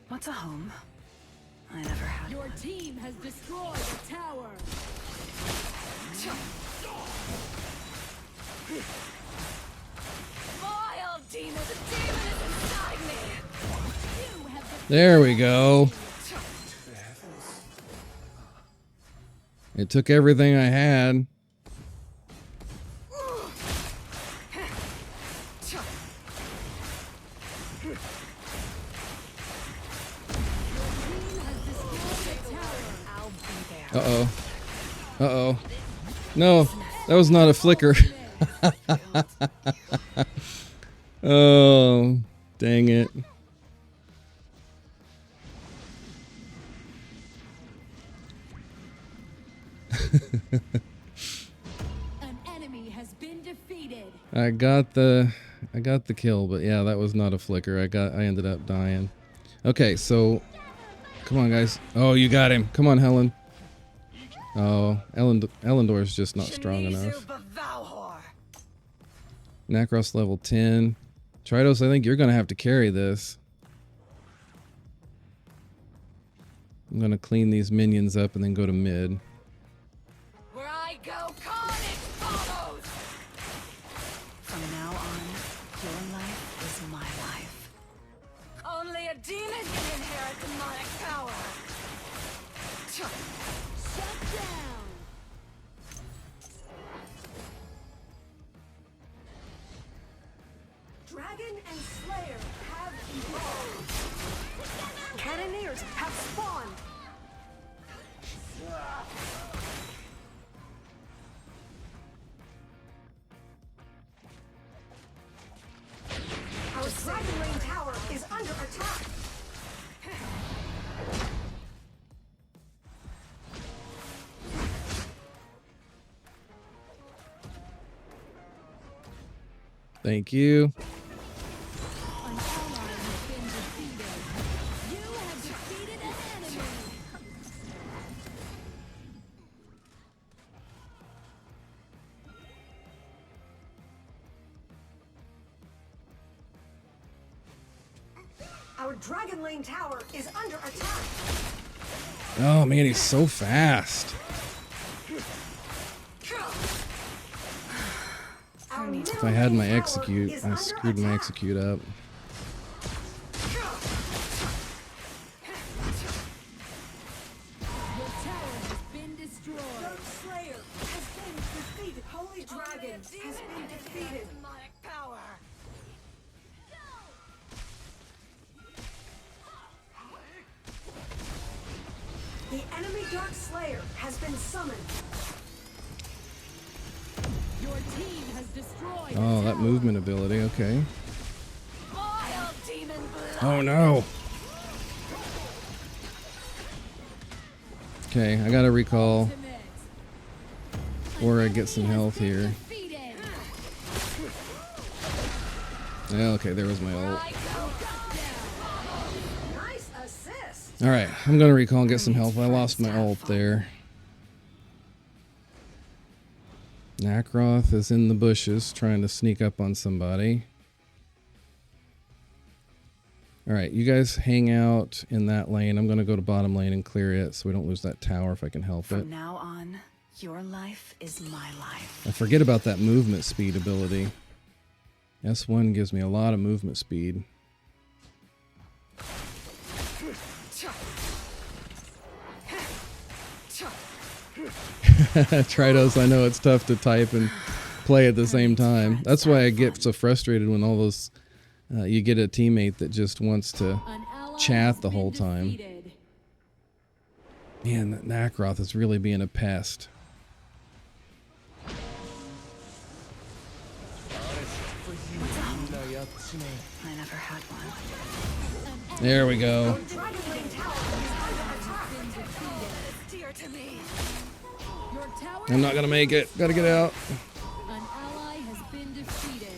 What's a home? I never had Your one. team has destroyed a tower. Vile demon, the demon is inside me. You have There we go. It took everything I had. Uh-oh. Uh-oh. No, that was not a flicker. Oh, dang it. an enemy has been defeated. I got the kill, but yeah, that was not a flicker. I ended up dying. Okay, so come on, guys. Oh, you got him. Come on, Helen. Oh, Ellendor's just not strong enough. Nacros level 10. Tritos, I think you're gonna have to carry this. I'm gonna clean these minions up and then go to mid. Where I go, carnage follows. From now on, your life is my life. Only a demon can inherit demonic power. Shut down. Dragon and Slayer have evolved. Cannoneers have spawned. Our dragon lane tower is under attack. Thank you. An ally has been defeated. You have defeated an enemy. Our dragon lane tower is under attack. Oh man, he's so fast. If I had my execute, I screwed my execute up. Your tower has been destroyed. Dark Slayer has been defeated. Holy Dragon has been defeated. Demonic power. The enemy Dark Slayer has been summoned. Your team has destroyed. Oh, a that tower. movement ability, okay. Vile demon blood. Oh no. Okay, I gotta recall Ultimate. or I get some health here. Defeated. Yeah, okay, there was my ult. Nice assist. Alright, I'm gonna recall and get some health. I lost my ult there. Nacroth is in the bushes trying to sneak up on somebody. Alright, you guys hang out in that lane. I'm gonna go to bottom lane and clear it so we don't lose that tower if I can help it. From now on, your life is my life. I forget about that movement speed ability. S1 gives me a lot of movement speed. Tritos, I know it's tough to type and play at the same time. That's why I get so frustrated when all those you get a teammate that just wants to An ally chat has the whole been time. defeated. Man, that Nacroth is really being a pest. I never had one. There we go. Dear to me. Your tower I'm not gonna make it. Gotta get out. An ally has been defeated.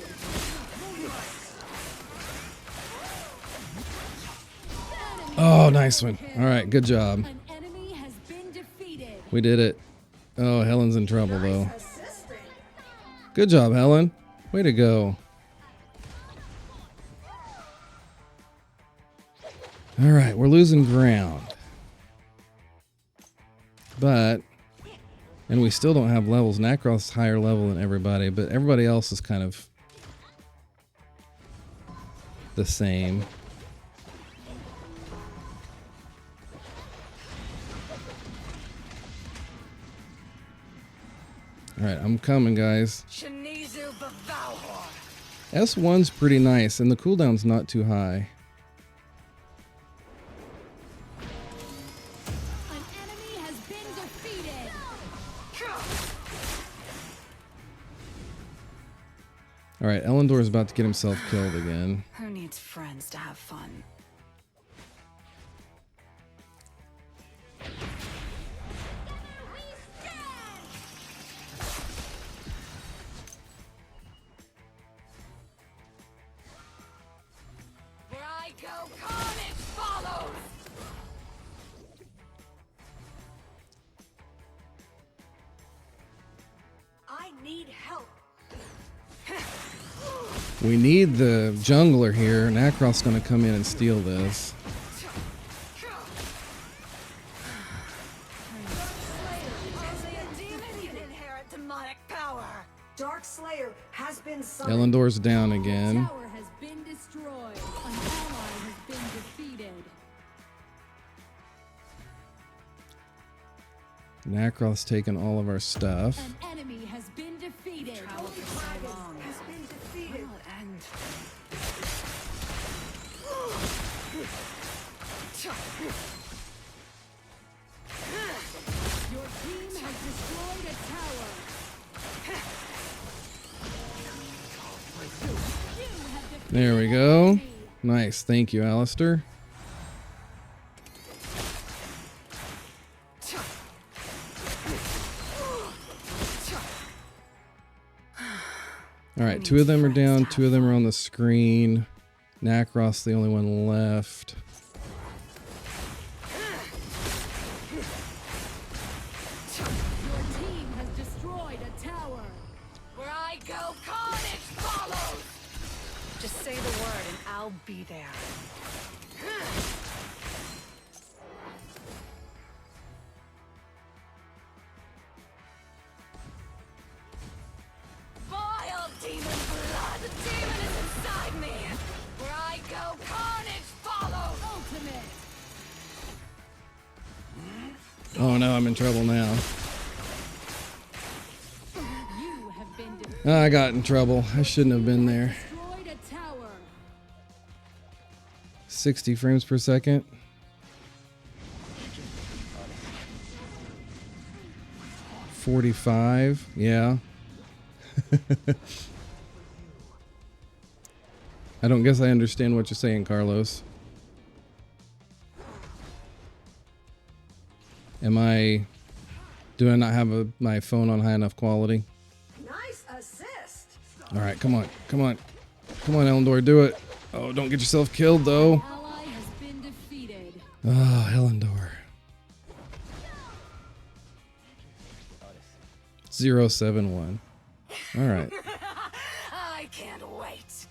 Oh, nice one. All right, good job. An enemy has been defeated. We did it. Oh, Helen's in trouble though. Assisting. Good job, Helen. Way to go. All right, we're losing ground. And we still don't have levels. Nacroth's higher level than everybody, but everybody else is kind of the same. All right, I'm coming, guys. Shinizu Valor. S1's pretty nice, and the cooldown's not too high. An enemy has been defeated. All right, Elendor's about to get himself killed again. Who needs friends to have fun? Where I go, carnage follows! I need help. We need the jungler here. Nacroth's gonna come in and steal this. Only a demon can inherit demonic power. Dark Slayer has been summoned. Elendor's down again. Tower has been destroyed. An ally has been defeated. Nacroth's taken all of our stuff. An enemy has been defeated. Travel for so long. Has been defeated. When will it end? Your team has destroyed a tower. You have defeated There we an go. enemy. Nice. Thank you, Alistair. All right, two of them are down, two of them are on the screen. Nacroth's the only one left. Your team has destroyed a tower. Where I go, carnage follows! Just say the word and I'll be there. Vile demon blood! The demon is inside me! Where I go, carnage follows! Ultimate. Oh no, I'm in trouble now. You have been defeated. I got in trouble. I shouldn't have been there. Destroyed a tower. 60 frames per second. $45, yeah. I don't guess I understand what you're saying, Carlos. Do I not have my phone on high enough quality? Nice assist. All right, come on, come on. Come on, Elendor, do it. Oh, don't get yourself killed, though. Ally has been defeated. Oh, Elendor. 071. All right. I can't wait.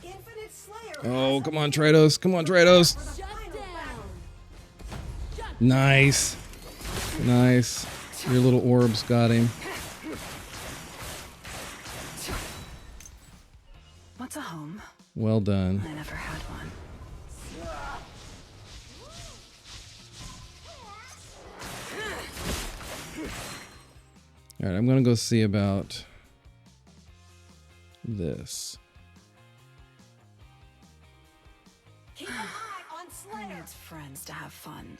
Infinite Slayer. Oh, come on, Tritos. Come on, Tritos. Shut down. Nice. Nice. Your little orbs got him. Well done. I never had one. All right, I'm going to go see about this. Keep an eye on Who Slayer. needs friends to have fun?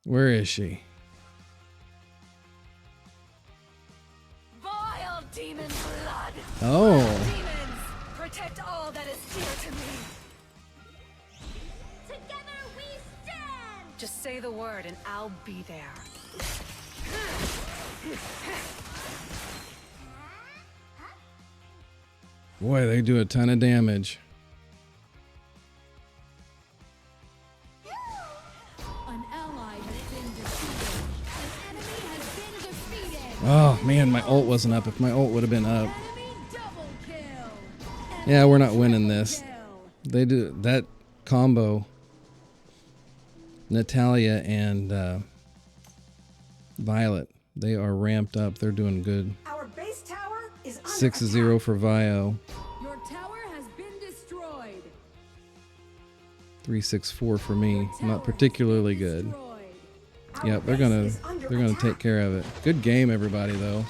Where is she? Vile demon blood! Oh, Demons! Protect all that is dear to me! Together we stand! Just say the word and I'll be there. boy, they do a ton of damage. An ally has been defeated. An enemy has been defeated. Oh man, my ult wasn't up. If my ult would have been up. Enemy double kill. Yeah, we're not winning this. Kill. They do that combo. Natalia and Violet, they are ramped up. They're doing good. Our base tower is under 6-0 attack. for Vio. Your tower has been destroyed. 3-6-4 for me. Your Not tower particularly has been good. destroyed. Our Yep, they're base gonna is under they're gonna attack. take care of it. Good game, everybody, though.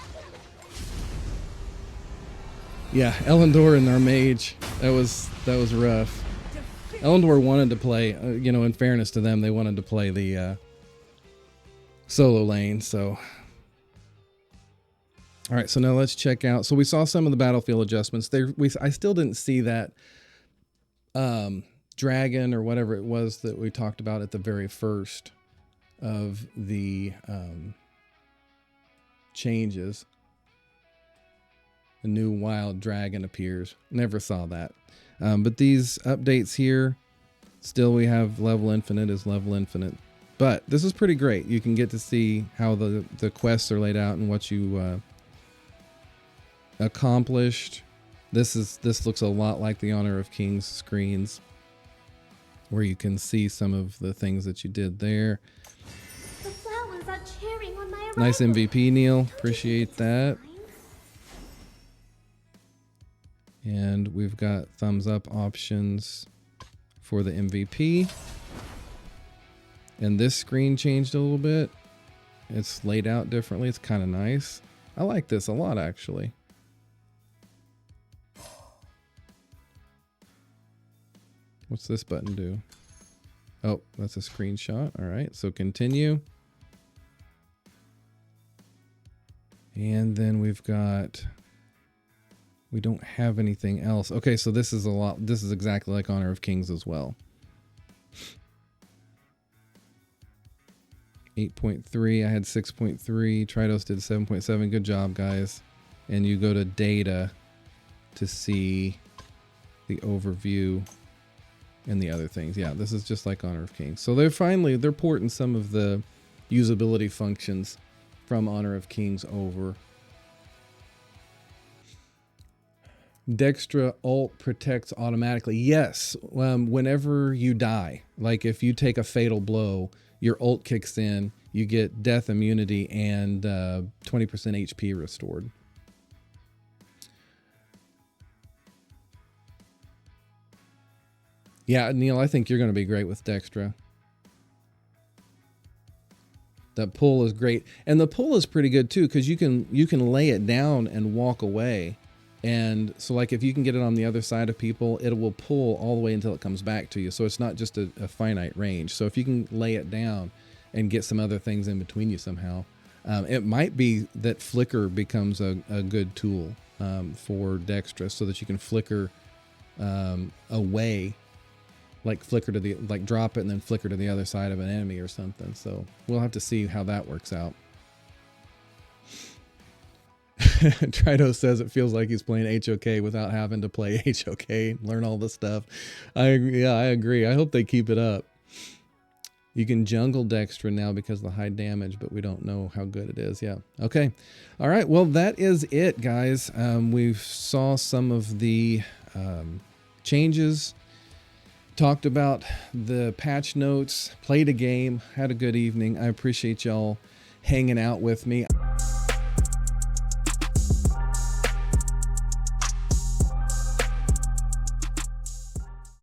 Yeah, Elendor and our mage. That was rough. Elendor wanted to play. You know, in fairness to them, they wanted to play the solo lane. So, all right. So now let's check out. So we saw some of the battlefield adjustments. I still didn't see that dragon or whatever it was that we talked about at the very first of the changes. A new wild dragon appears. Never saw that. But these updates here, still we have level infinite is level infinite. But this is pretty great. You can get to see how the quests are laid out and what you accomplished. This looks a lot like the Honor of Kings screens, where you can see some of the things that you did there. The flowers are cheering on my arrival. Nice MVP, Neil. Appreciate that. And we've got thumbs up options for the MVP. And this screen changed a little bit. It's laid out differently. It's kind of nice. I like this a lot, actually. What's this button do? Oh, that's a screenshot. All right, so continue. And then we've got... We don't have anything else. Okay, so this is this is exactly like Honor of Kings as well. 8.3, I had 6.3. Tridos did 7.7. Good job, guys. And you go to data to see the overview and the other things. Yeah, this is just like Honor of Kings. So they're porting some of the usability functions from Honor of Kings over. Dextra ult protects automatically. Yes, whenever you die, like if you take a fatal blow, your ult kicks in, you get death immunity and 20% HP restored. Yeah, Neil, I think you're going to be great with Dextra. That pull is great. And the pull is pretty good too, because you can lay it down and walk away. And so like if you can get it on the other side of people, it will pull all the way until it comes back to you. So it's not just a finite range. So if you can lay it down and get some other things in between you somehow, it might be that flicker becomes a good tool for Dextra, so that you can flicker away, like flicker to the, like drop it and then flicker to the other side of an enemy or something. So we'll have to see how that works out. Trido says it feels like he's playing HOK without having to play HOK, learn all the stuff. I agree. I hope they keep it up. You can jungle Dextra now because of the high damage, but we don't know how good it is. Yeah. Okay. All right. Well, that is it, guys. We saw some of the changes, talked about the patch notes, played a game, had a good evening. I appreciate y'all hanging out with me.